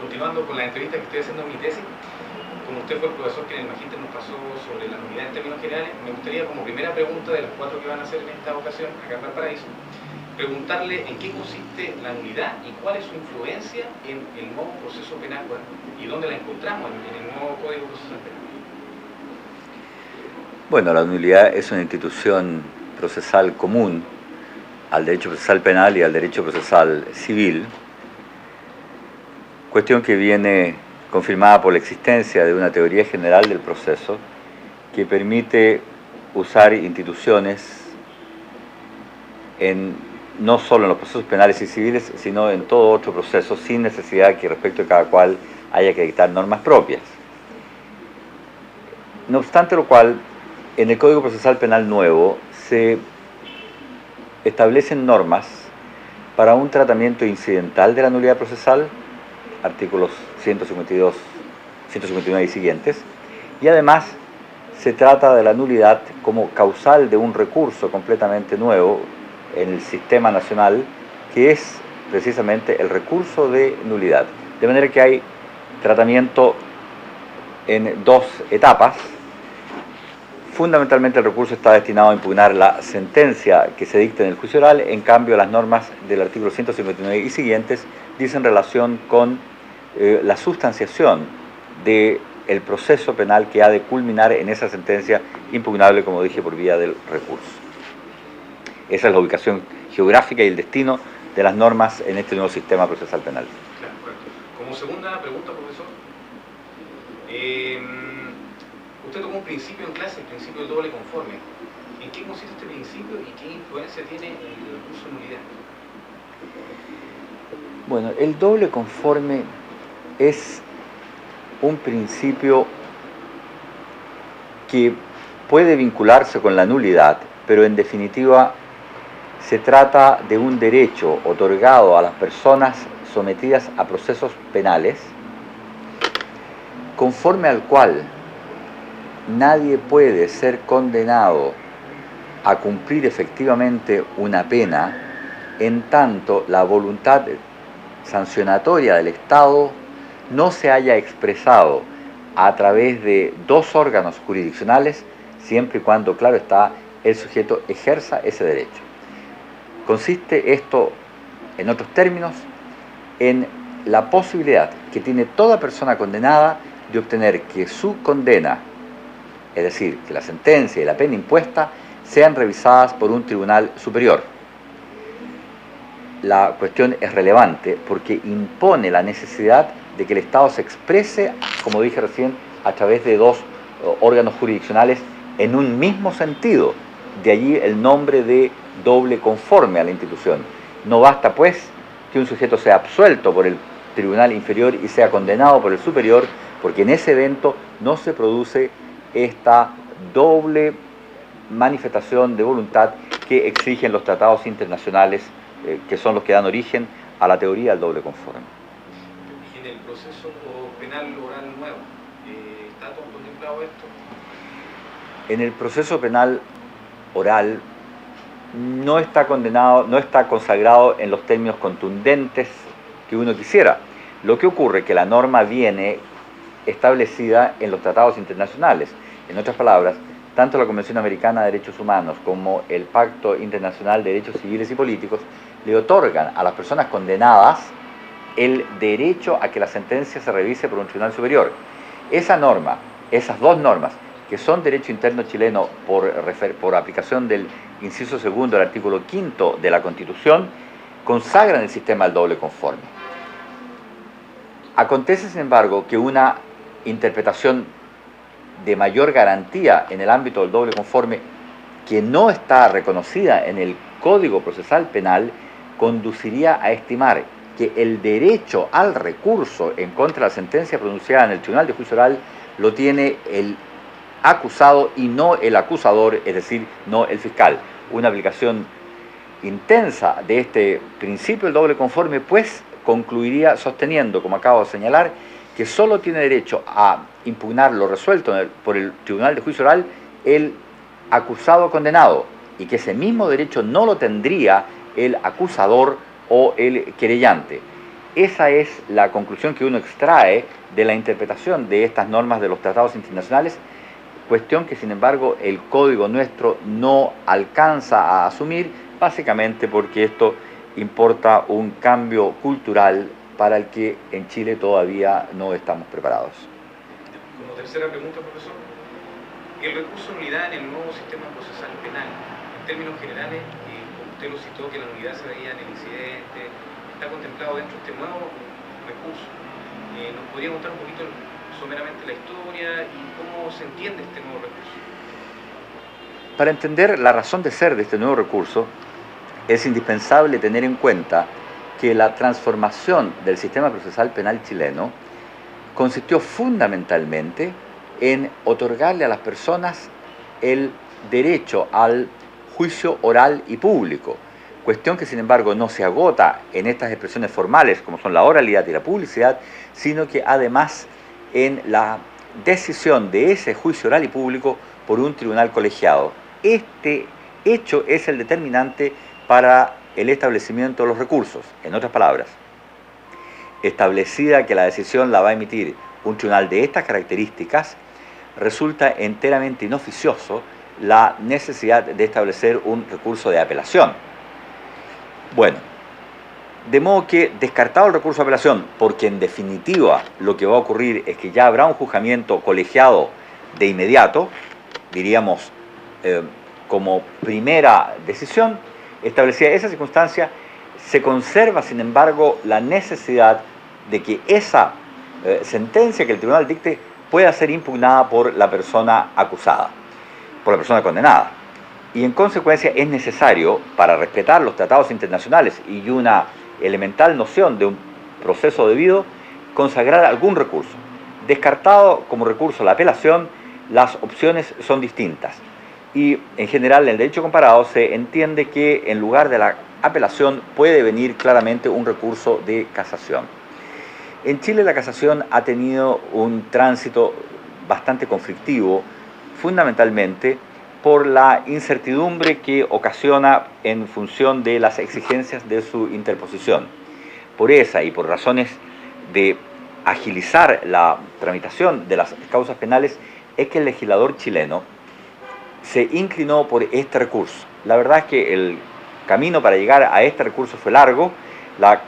continuando con la entrevista que estoy haciendo en mi tesis, como usted fue el profesor que en el magíster nos pasó sobre la nulidad en términos generales, me gustaría, como primera pregunta de las 4 que van a hacer en esta ocasión acá en Valparaíso, preguntarle en qué consiste la nulidad y cuál es su influencia en el nuevo proceso penal, y dónde la encontramos en el nuevo Código Procesal Penal. Bueno, la nulidad es una institución procesal común al derecho procesal penal y al derecho procesal civil, cuestión que viene confirmada por la existencia de una teoría general del proceso que permite usar instituciones no solo en los procesos penales y civiles, sino en todo otro proceso, sin necesidad que respecto de cada cual haya que dictar normas propias. No obstante lo cual, en el Código Procesal Penal nuevo se establecen normas para un tratamiento incidental de la nulidad procesal, artículos 152, 159 y siguientes, y además se trata de la nulidad como causal de un recurso completamente nuevo en el sistema nacional, que es precisamente el recurso de nulidad. De manera que hay tratamiento en 2 etapas. Fundamentalmente el recurso está destinado a impugnar la sentencia que se dicta en el juicio oral. En cambio, las normas del artículo 159 y siguientes dicen relación con la sustanciación del proceso penal que ha de culminar en esa sentencia impugnable, como dije, por vía del recurso. Esa es la ubicación geográfica y el destino de las normas en este nuevo sistema procesal penal. Claro, correcto. Como segunda pregunta, profesor, usted tomó un principio en clase, el principio del doble conforme. ¿En qué consiste este principio y qué influencia tiene en el recurso de nulidad? Bueno, el doble conforme es un principio que puede vincularse con la nulidad, pero en definitiva se trata de un derecho otorgado a las personas sometidas a procesos penales, conforme al cual nadie puede ser condenado a cumplir efectivamente una pena en tanto la voluntad sancionatoria del Estado no se haya expresado a través de 2 órganos jurisdiccionales, siempre y cuando, claro está, el sujeto ejerza ese derecho. Consiste esto, en otros términos, en la posibilidad que tiene toda persona condenada de obtener que su condena, es decir, que la sentencia y la pena impuesta, sean revisadas por un tribunal superior. La cuestión es relevante porque impone la necesidad de que el Estado se exprese, como dije recién, a través de 2 órganos jurisdiccionales en un mismo sentido. De allí el nombre de doble conforme a la institución. No basta, pues, que un sujeto sea absuelto por el tribunal inferior y sea condenado por el superior, porque en ese evento no se produce esta doble manifestación de voluntad que exigen los tratados internacionales, que son los que dan origen a la teoría del doble conforme. ¿Y en el proceso penal oral nuevo está todo contemplado esto? En el proceso penal oral no está condenado, no está consagrado en los términos contundentes que uno quisiera. Lo que ocurre es que la norma viene establecida en los tratados internacionales. En otras palabras, tanto la Convención Americana de Derechos Humanos como el Pacto Internacional de Derechos Civiles y Políticos le otorgan a las personas condenadas el derecho a que la sentencia se revise por un tribunal superior. Esa norma, esas 2 normas, que son derecho interno chileno por aplicación del inciso segundo del artículo 5 de la Constitución, consagran el sistema del doble conforme. Acontece, sin embargo, que una interpretación de mayor garantía en el ámbito del doble conforme, que no está reconocida en el Código Procesal Penal, conduciría a estimar que el derecho al recurso en contra de la sentencia pronunciada en el Tribunal de Juicio Oral lo tiene el acusado y no el acusador, es decir, no el fiscal. Una aplicación intensa de este principio del doble conforme, pues, concluiría sosteniendo, como acabo de señalar, que solo tiene derecho a impugnar lo resuelto por el Tribunal de Juicio Oral el acusado condenado, y que ese mismo derecho no lo tendría el acusador o el querellante. esa es la conclusión que uno extrae de la interpretación de estas normas de los tratados internacionales, cuestión que sin embargo el código nuestro no alcanza a asumir, básicamente porque esto importa un cambio cultural para el que en Chile todavía no estamos preparados. Como tercera pregunta, profesor, el recurso de nulidad en el nuevo sistema procesal penal, en términos generales, usted lo citó que la nulidad se veía en el incidente, está contemplado dentro de este nuevo recurso. ¿Nos podría contar un poquito someramente la historia y cómo se entiende este nuevo recurso? Para entender la razón de ser de este nuevo recurso, es indispensable tener en cuenta que la transformación del sistema procesal penal chileno consistió fundamentalmente en otorgarle a las personas el derecho al juicio oral y público, cuestión que sin embargo no se agota en estas expresiones formales como son la oralidad y la publicidad, sino que además en la decisión de ese juicio oral y público por un tribunal colegiado. Este hecho es el determinante para el establecimiento de los recursos. En otras palabras, establecida que la decisión la va a emitir un tribunal de estas características, resulta enteramente inoficioso la necesidad de establecer un recurso de apelación. Bueno, de modo que descartado el recurso de apelación, porque en definitiva lo que va a ocurrir es que ya habrá un juzgamiento colegiado de inmediato, diríamos como primera decisión, establecida esa circunstancia, se conserva sin embargo la necesidad de que esa sentencia que el tribunal dicte pueda ser impugnada por la persona acusada, por la persona condenada. Y en consecuencia es necesario, para respetar los tratados internacionales y una elemental noción de un proceso debido, consagrar algún recurso. Descartado como recurso la apelación, las opciones son distintas. Y en general en el derecho comparado se entiende que en lugar de la apelación puede venir claramente un recurso de casación. En Chile la casación ha tenido un tránsito bastante conflictivo, fundamentalmente por la incertidumbre que ocasiona en función de las exigencias de su interposición. Por esa y por razones de agilizar la tramitación de las causas penales es que el legislador chileno se inclinó por este recurso. La verdad es que el camino para llegar a este recurso fue largo. La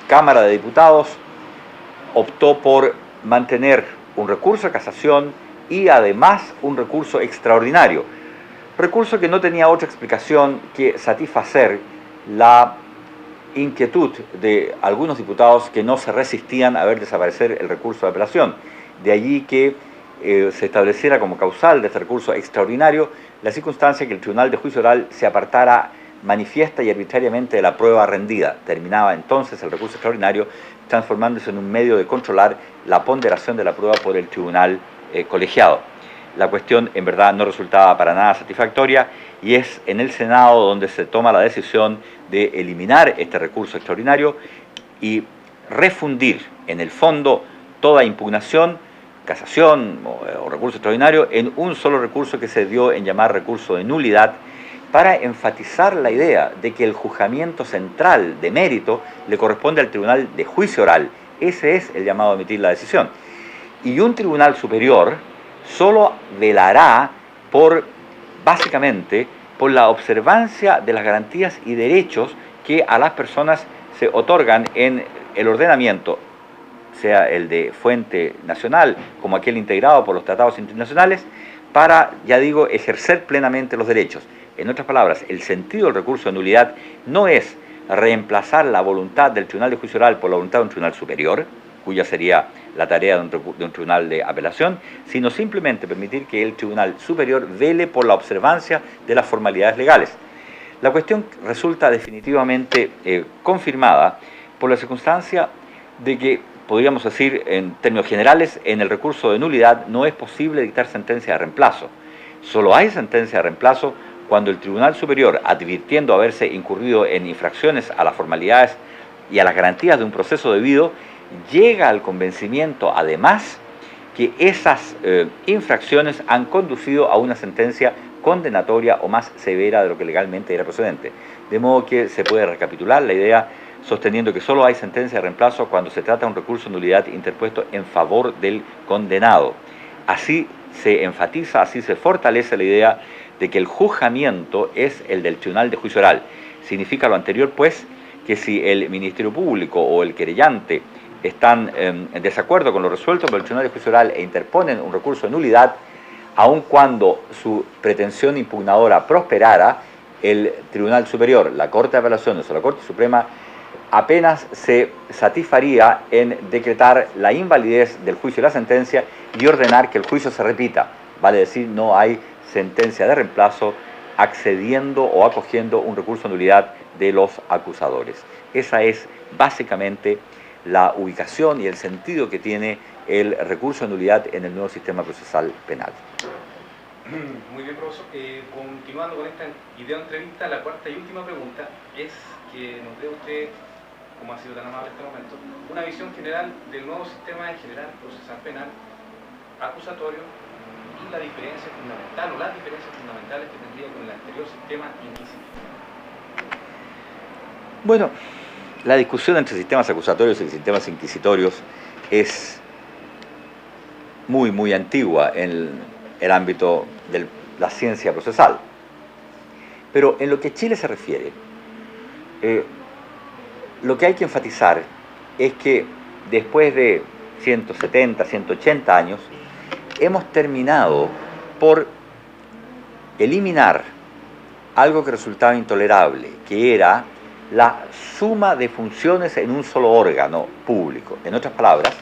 Cámara de Diputados optó por mantener un recurso de casación y además un recurso extraordinario. Recurso que no tenía otra explicación que satisfacer la inquietud de algunos diputados que no se resistían a ver desaparecer el recurso de apelación. De allí que se estableciera como causal de este recurso extraordinario la circunstancia que el Tribunal de Juicio Oral se apartara manifiesta y arbitrariamente de la prueba rendida. Terminaba entonces el recurso extraordinario transformándose en un medio de controlar la ponderación de la prueba por el tribunal colegiado. La cuestión en verdad no resultaba para nada satisfactoria y es en el Senado donde se toma la decisión de eliminar este recurso extraordinario y refundir en el fondo toda impugnación, casación o recurso extraordinario en un solo recurso que se dio en llamar recurso de nulidad, para enfatizar la idea de que el juzgamiento central de mérito le corresponde al Tribunal de Juicio Oral. Ese es el llamado a emitir la decisión. Y un tribunal superior solo velará por, básicamente, por la observancia de las garantías y derechos que a las personas se otorgan en el ordenamiento, sea el de fuente nacional como aquel integrado por los tratados internacionales, para, ya digo, ejercer plenamente los derechos. En otras palabras, el sentido del recurso de nulidad no es reemplazar la voluntad del Tribunal de Juicio Oral por la voluntad de un tribunal superior, cuya sería la tarea de un tribunal de apelación, sino simplemente permitir que el tribunal superior vele por la observancia de las formalidades legales. La cuestión resulta definitivamente confirmada por la circunstancia de que, podríamos decir en términos generales, en el recurso de nulidad no es posible dictar sentencia de reemplazo. Solo hay sentencia de reemplazo cuando el Tribunal Superior, advirtiendo haberse incurrido en infracciones a las formalidades y a las garantías de un proceso debido, llega al convencimiento, además, que esas infracciones han conducido a una sentencia condenatoria o más severa de lo que legalmente era procedente. De modo que se puede recapitular la idea sosteniendo que solo hay sentencia de reemplazo cuando se trata de un recurso de nulidad interpuesto en favor del condenado. Así se enfatiza, así se fortalece la idea de que el juzgamiento es el del Tribunal de Juicio Oral. Significa lo anterior, pues, que si el Ministerio Público o el querellante están en desacuerdo con lo resuelto por el Tribunal de Juicio Oral e interponen un recurso de nulidad, aun cuando su pretensión impugnadora prosperara, el Tribunal Superior, la Corte de Apelaciones o la Corte Suprema apenas se satisfaría en decretar la invalidez del juicio y la sentencia y ordenar que el juicio se repita. Vale decir, no hay sentencia de reemplazo accediendo o acogiendo un recurso de nulidad de los acusadores. Esa es básicamente la ubicación y el sentido que tiene el recurso de nulidad en el nuevo sistema procesal penal. Muy bien, profesor. Continuando con esta videoentrevista, la cuarta y última pregunta es que nos dé usted, como ha sido tan amable en este momento, una visión general del nuevo sistema en general procesal penal, acusatorio, y la diferencia fundamental o las diferencias fundamentales que tendría con el anterior sistema inquisitivo. Bueno, la discusión entre sistemas acusatorios y sistemas inquisitorios es muy antigua en el ámbito de la ciencia procesal. Pero en lo que a Chile se refiere, lo que hay que enfatizar es que después de 170, 180 años, hemos terminado por eliminar algo que resultaba intolerable, que era la suma de funciones en un solo órgano público. En otras palabras,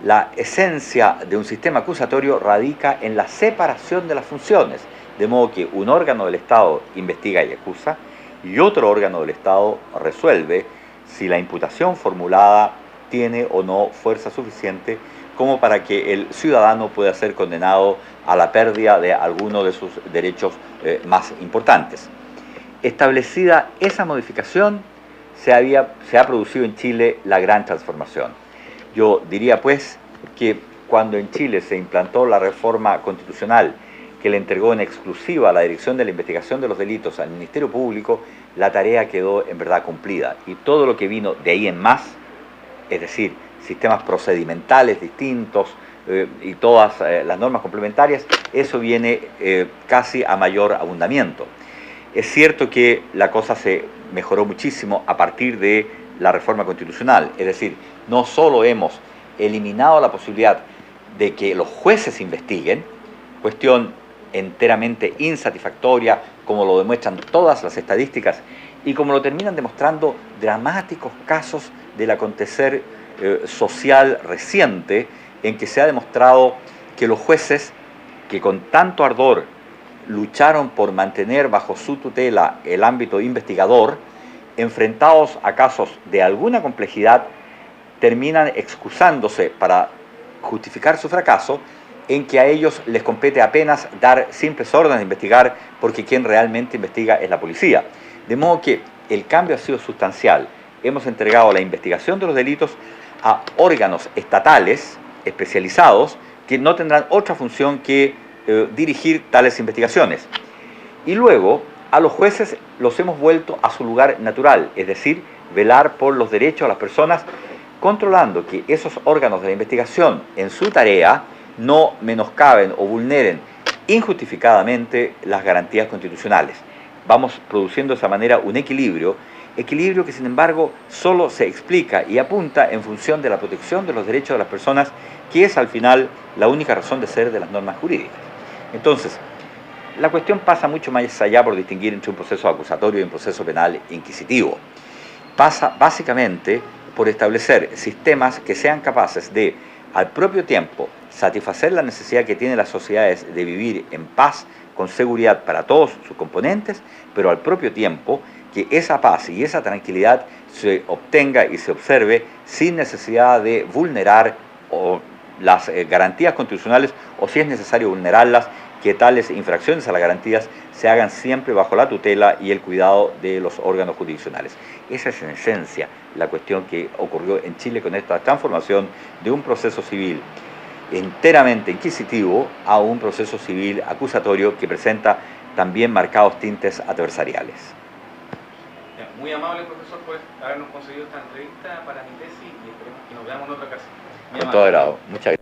la esencia de un sistema acusatorio radica en la separación de las funciones, de modo que un órgano del Estado investiga y acusa y otro órgano del Estado resuelve si la imputación formulada tiene o no fuerza suficiente como para que el ciudadano pueda ser condenado a la pérdida de alguno de sus derechos más importantes. Establecida esa modificación, se ha producido en Chile la gran transformación. Yo diría pues que cuando en Chile se implantó la reforma constitucional que le entregó en exclusiva la dirección de la investigación de los delitos al Ministerio Público, la tarea quedó en verdad cumplida. Y todo lo que vino de ahí en más, es decir, sistemas procedimentales distintos y todas las normas complementarias, eso viene casi a mayor abundamiento. Es cierto que la cosa se mejoró muchísimo a partir de la reforma constitucional, es decir, no solo hemos eliminado la posibilidad de que los jueces investiguen, cuestión enteramente insatisfactoria, como lo demuestran todas las estadísticas y como lo terminan demostrando dramáticos casos del acontecer social reciente, en que se ha demostrado que los jueces que con tanto ardor lucharon por mantener bajo su tutela el ámbito investigador, enfrentados a casos de alguna complejidad, terminan excusándose para justificar su fracaso en que a ellos les compete apenas dar simples órdenes de investigar porque quien realmente investiga es la policía. De modo que el cambio ha sido sustancial. Hemos entregado la investigación de los delitos a órganos estatales especializados que no tendrán otra función que dirigir tales investigaciones. Y luego a los jueces los hemos vuelto a su lugar natural, es decir, velar por los derechos de las personas, controlando que esos órganos de la investigación en su tarea no menoscaben o vulneren injustificadamente las garantías constitucionales. Vamos produciendo de esa manera un equilibrio que sin embargo solo se explica y apunta en función de la protección de los derechos de las personas, que es al final la única razón de ser de las normas jurídicas. Entonces, la cuestión pasa mucho más allá por distinguir entre un proceso acusatorio y un proceso penal inquisitivo. Pasa básicamente por establecer sistemas que sean capaces de, al propio tiempo, satisfacer la necesidad que tienen las sociedades de vivir en paz, con seguridad para todos sus componentes, pero al propio tiempo que esa paz y esa tranquilidad se obtenga y se observe sin necesidad de vulnerar las garantías constitucionales, o si es necesario vulnerarlas, que tales infracciones a las garantías se hagan siempre bajo la tutela y el cuidado de los órganos jurisdiccionales. Esa es en esencia la cuestión que ocurrió en Chile con esta transformación de un proceso civil enteramente inquisitivo a un proceso civil acusatorio que presenta también marcados tintes adversariales. Ya, muy amable, profesor, por habernos concedido esta entrevista para mi tesis y esperemos que nos veamos en otra ocasión. Con todo agrado. Muchas gracias.